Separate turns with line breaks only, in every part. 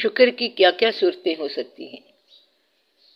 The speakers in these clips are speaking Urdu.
شکر کی کیا کیا صورتیں ہو سکتی ہیں؟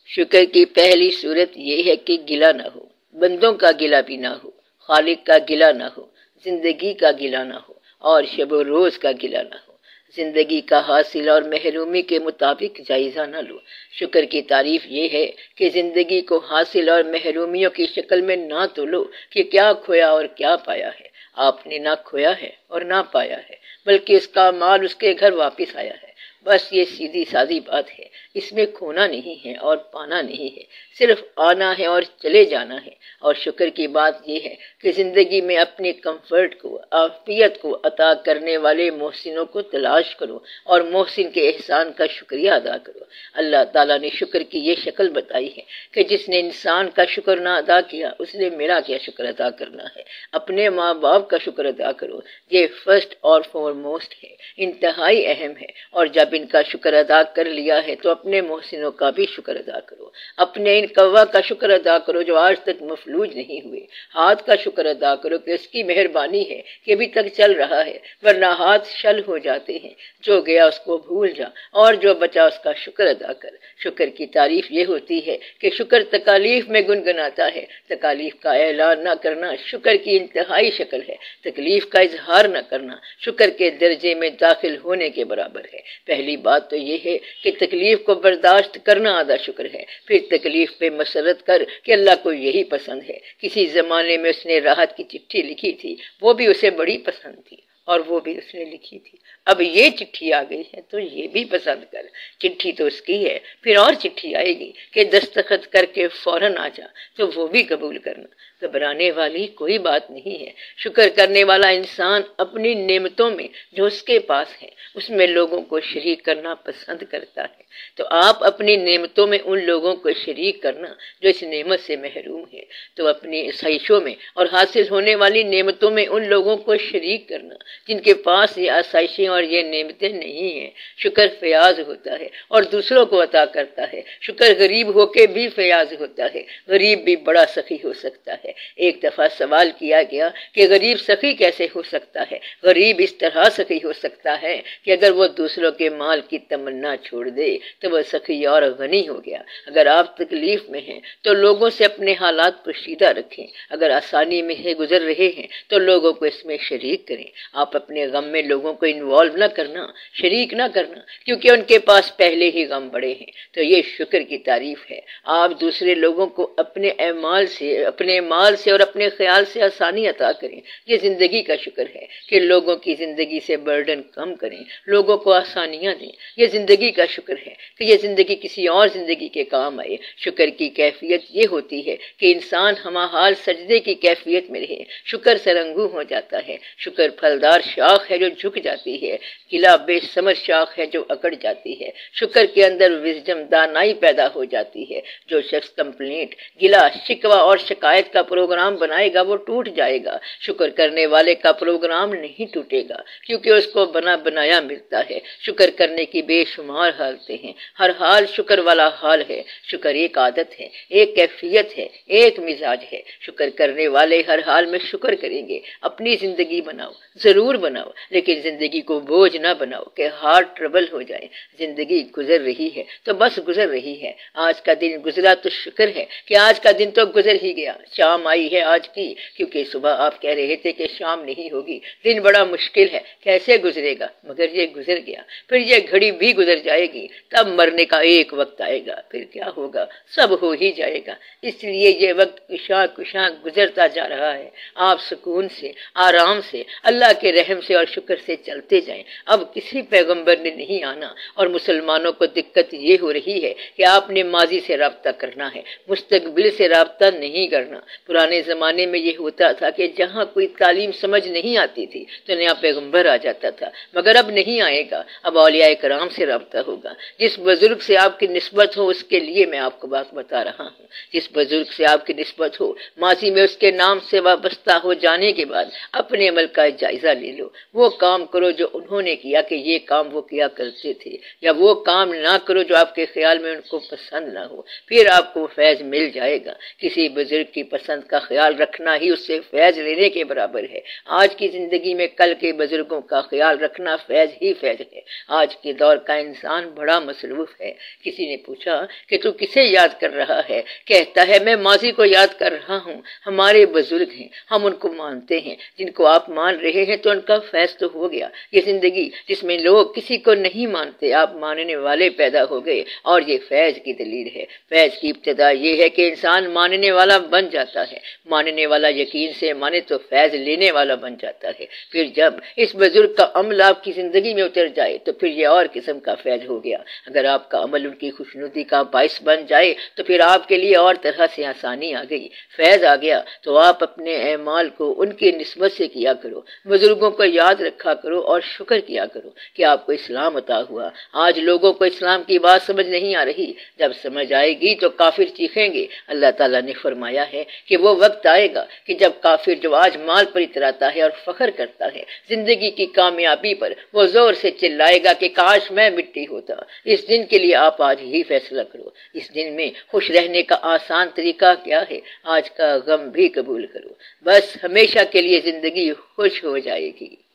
شکر کی پہلی صورت یہ ہے کہ گلہ نہ ہو، بندوں کا گلہ بھی نہ ہو، خالق کا گلہ نہ ہو، زندگی کا گلہ نہ ہو، اور شب و روز کا گلہ نہ ہو۔ زندگی کا حاصل اور محرومی کے مطابق جائزہ نہ لو۔ شکر کی تعریف یہ ہے کہ زندگی کو حاصل اور محرومیوں کی شکل میں نہ تو لو کہ کیا کھویا اور کیا پایا ہے۔ آپ نے نہ کھویا ہے اور نہ پایا ہے، بلکہ اس کا مال اس کے گھر واپس آیا ہے۔ بس یہ سیدھی سادی بات ہے، اس میں کھونا نہیں ہے اور پانا نہیں ہے، صرف آنا ہے اور چلے جانا ہے۔ اور شکر کی بات یہ ہے کہ زندگی میں اپنے کمفرٹ کو، عافیت کو عطا کرنے والے محسنوں کو تلاش کرو اور محسن کے احسان کا شکریہ ادا کرو۔ اللہ تعالیٰ نے شکر کی یہ شکل بتائی ہے کہ جس نے انسان کا شکر نہ ادا کیا اس نے میرا کیا شکر ادا کرنا ہے۔ اپنے ماں باپ کا شکر ادا کرو، یہ فرسٹ اور فارموسٹ ہے، انتہائی اہم ہے۔ اور جب ان کا شکر ادا کر لیا ہے تو اپنے محسنوں کا بھی شکر ادا کرو۔ اپنے ان کوا کا شکر ادا کرو جو آج تک مفلوج نہیں ہوئے۔ ہاتھ کا شکر ادا کرو کہ اس کی مہربانی ہے کہ ابھی تک چل رہا ہے، ورنہ ہاتھ شل ہو جاتے ہیں۔ جو گیا اس کو بھول جا اور جو بچا اس کا شکر ادا کر۔ شکر کی تعریف یہ ہوتی ہے کہ شکر تکالیف میں گنگناتا ہے۔ تکالیف کا اعلان نہ کرنا شکر کی انتہائی شکل ہے۔ تکلیف کا اظہار نہ کرنا شکر کے درجے میں داخل ہونے کے برابر ہے۔ پہلی بات تو یہ ہے کہ تکلیف کو برداشت کرنا آدھا شکر ہے۔ پھر تکلیف پہ مسرت کر کہ اللہ کو یہی پسند ہے۔ کسی زمانے میں اس نے راحت کی چٹھی لکھی تھی، وہ بھی اسے بڑی پسند تھی اور وہ بھی اس نے لکھی تھی۔ اب یہ چٹھی آ گئی ہے تو یہ بھی پسند کر۔ چٹھی تو اس کی ہے، پھر اور چٹھی آئے گی کہ دستخط کر کے فوراً آ جا، تو وہ بھی قبول کرنا۔ گھبرانے والی کوئی بات نہیں ہے۔ شکر کرنے والا انسان اپنی نعمتوں میں جو اس کے پاس ہے اس میں لوگوں کو شریک کرنا پسند کرتا ہے۔ تو آپ اپنی نعمتوں میں ان لوگوں کو شریک کرنا جو اس نعمت سے محروم ہے، تو اپنی آسائشوں میں اور حاصل ہونے والی نعمتوں میں ان لوگوں کو شریک کرنا جن کے پاس یہ آسائشیں اور یہ نعمتیں نہیں ہیں۔ شکر فیاض ہوتا ہے اور دوسروں کو عطا کرتا ہے۔ شکر غریب ہو کے بھی فیاض ہوتا ہے، غریب بھی بڑا سخی ہو سکتا ہے۔ ایک دفعہ سوال کیا گیا کہ غریب سخی کیسے ہو سکتا ہے؟ غریب اس طرح سخی ہو سکتا ہے کہ اگر وہ دوسروں کے مال کی تمنا چھوڑ دے تو وہ سخی اور غنی ہو گیا۔ اگر آپ تکلیف میں ہیں تو لوگوں سے اپنے حالات پوشیدہ رکھیں۔ اگر آسانی میں سے گزر رہے ہیں تو لوگوں کو اس میں شریک کریں۔ آپ اپنے غم میں لوگوں کو انوالو نہ کرنا، شریک نہ کرنا، کیونکہ ان کے پاس پہلے ہی غم بڑے ہیں۔ تو یہ شکر کی تعریف ہے۔ آپ دوسرے لوگوں کو اپنے اعمال سے، اپنے مال سے اور اپنے خیال سے آسانی عطا کریں۔ یہ زندگی کا شکر ہے کہ لوگوں کی زندگی سے برڈن کم کریں، لوگوں کو آسانیاں دیں۔ یہ زندگی کا شکر ہے کہ یہ زندگی کسی اور زندگی کے کام آئے۔ شکر کی کیفیت یہ ہوتی ہے کہ انسان ہمہ حال سجدے کی کیفیت میں رہے۔ شکر سرنگو ہو جاتا ہے۔ شکر پھلدار شاخ ہے جو جھک جاتی ہے، گلا بے ثمر شاخ ہے جو اکڑ جاتی ہے۔ شکر کے اندر وزڈم، دانائی پیدا ہو جاتی ہے۔ جو شخص کمپلینٹ، گلا، شکوہ اور شکایت کا پروگرام بنائے گا وہ ٹوٹ جائے گا۔ شکر کرنے والے کا پروگرام نہیں ٹوٹے گا کیونکہ اس کو بنا بنایا ملتا ہے۔ شکر کرنے کی بے شمار حالتیں ہیں، ہر حال شکر والا حال ہے۔ شکر ایک عادت ہے، ایک کیفیت ہے، ایک مزاج ہے۔ شکر کرنے والے ہر حال میں شکر کریں گے۔ اپنی زندگی بناؤ، ضرور بناؤ، لیکن زندگی کو بوجھ نہ بناؤ کہ ہارٹ ٹربل ہو جائے۔ زندگی گزر رہی ہے تو بس گزر رہی ہے۔ آج کا دن گزرا تو شکر ہے کہ آج کا دن تو گزر ہی گیا۔ شام آئی ہے آج کی، کیونکہ صبح آپ کہہ رہے تھے کہ شام نہیں ہوگی، دن بڑا مشکل ہے، کیسے گزرے گا؟ مگر یہ گزر گیا۔ پھر یہ گھڑی بھی گزر جائے گی، تب مرنے کا ایک وقت آئے گا، پھر کیا ہوگا؟ سب ہو ہی جائے گا۔ اس لیے یہ وقت کشاں کشاں گزرتا جا رہا ہے۔ آپ سکون سے، آرام سے، اللہ کے رحم سے اور شکر سے چلتے جائیں۔ اب کسی پیغمبر نے نہیں آنا، اور مسلمانوں کو دقت یہ ہو رہی ہے کہ آپ نے ماضی سے رابطہ کرنا ہے، مستقبل سے رابطہ نہیں کرنا۔ پرانے زمانے میں یہ ہوتا تھا کہ جہاں کوئی تعلیم سمجھ نہیں آتی تھی تو نیا پیغمبر آ جاتا تھا، مگر اب نہیں آئے گا۔ اب اولیاء کرام سے رابطہ ہوگا۔ جس بزرگ سے آپ کی نسبت ہو اس کے لیے میں آپ کو بات بتا رہا ہوں۔ جس بزرگ سے آپ کی نسبت ہو، ماضی میں اس کے نام سے وابستہ ہو جانے کے بعد اپنے عمل کا جائزہ لے لو۔ وہ کام کرو جو انہوں نے کیا کہ یہ کام وہ کیا کرتے تھے، یا وہ کام نہ کرو جو آپ کے خیال میں ان کو پسند نہ ہو، پھر آپ کو فیض مل جائے گا۔ کسی بزرگ کی پسند پسند کا خیال رکھنا ہی اس سے فیض لینے کے برابر ہے۔ آج کی زندگی میں کل کے بزرگوں کا خیال رکھنا فیض ہی فیض ہے۔ آج کے دور کا انسان بڑا مصروف ہے۔ کسی نے پوچھا کہ تو کسے یاد کر رہا ہے؟ کہتا ہے میں ماضی کو یاد کر رہا ہوں۔ ہمارے بزرگ ہیں، ہم ان کو مانتے ہیں۔ جن کو آپ مان رہے ہیں تو ان کا فیض تو ہو گیا۔ یہ زندگی جس میں لوگ کسی کو نہیں مانتے، آپ ماننے والے پیدا ہو گئے، اور یہ فیض کی دلیل ہے۔ فیض کی ابتدا یہ ہے کہ انسان ماننے والا بن جاتا ہے۔ ماننے والا یقین سے مانے تو فیض لینے والا بن جاتا ہے۔ پھر جب اس بزرگ کا عمل آپ کی زندگی میں اتر جائے تو پھر یہ اور قسم کا فیض ہو گیا۔ اگر آپ کا عمل ان کی خوشنودی کا باعث بن جائے تو پھر آپ کے لیے اور طرح سے آسانی آ گئی، فیض آ گیا۔ تو آپ اپنے اعمال کو ان کی نسبت سے کیا کرو، بزرگوں کو یاد رکھا کرو اور شکر کیا کرو کہ آپ کو اسلام عطا ہوا۔ آج لوگوں کو اسلام کی بات سمجھ نہیں آ رہی، جب سمجھ آئے گی تو کافر چیخیں گے۔ اللہ تعالیٰ نے فرمایا ہے کہ وہ وقت آئے گا کہ جب کافر جو آج مال پر اتراتا ہے اور فخر کرتا ہے زندگی کی کامیابی پر، وہ زور سے چلائے گا کہ کاش میں مٹی ہوتا۔ اس دن کے لیے آپ آج ہی فیصلہ کرو۔ اس دن میں خوش رہنے کا آسان طریقہ کیا ہے؟ آج کا غم بھی قبول کرو، بس ہمیشہ کے لیے زندگی خوش ہو جائے گی۔